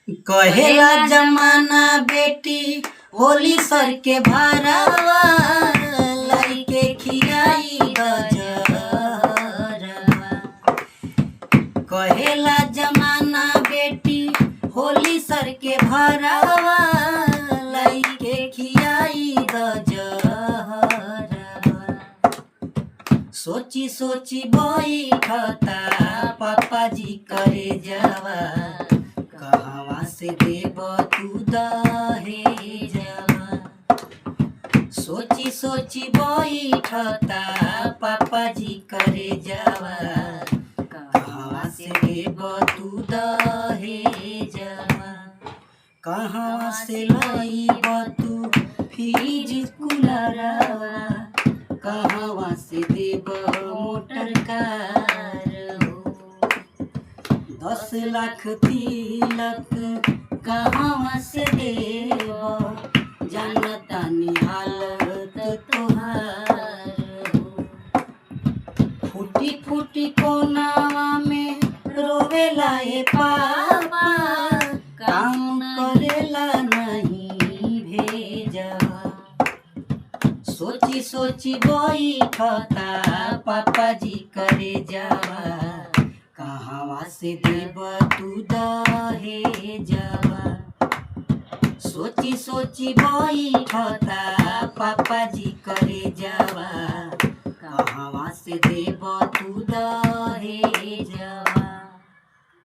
कहेला जमाना बेटी होली सर के भरावा लइके खियाई गजरवा। कहेला जमाना बेटी होली सर के भरावा लइके खियाई गजरवा। सोची सोची बैठता पापा जी करे जावा कहवा से देब तू दहेजवा। सोची सोची बैठता पापा जी करे जावा कहवा से देब तू दहेजवा। कहवा से लईब तू फ्रिज कूलरवा कहवा से देब मोटर कार। 10 लाख तिलक कहवा से देब जानतानी हालत तोहार। फूटी फूटी कोनावा में रोवेला ए पापा काम करेला नहीं भेजवा। सोची सोची बैठता पापा जी करे जावा कहवा से देब तू दहेजवा। सोची सोची बैठता पापा जी करे जावा कहवा से देब तू दहेजवा।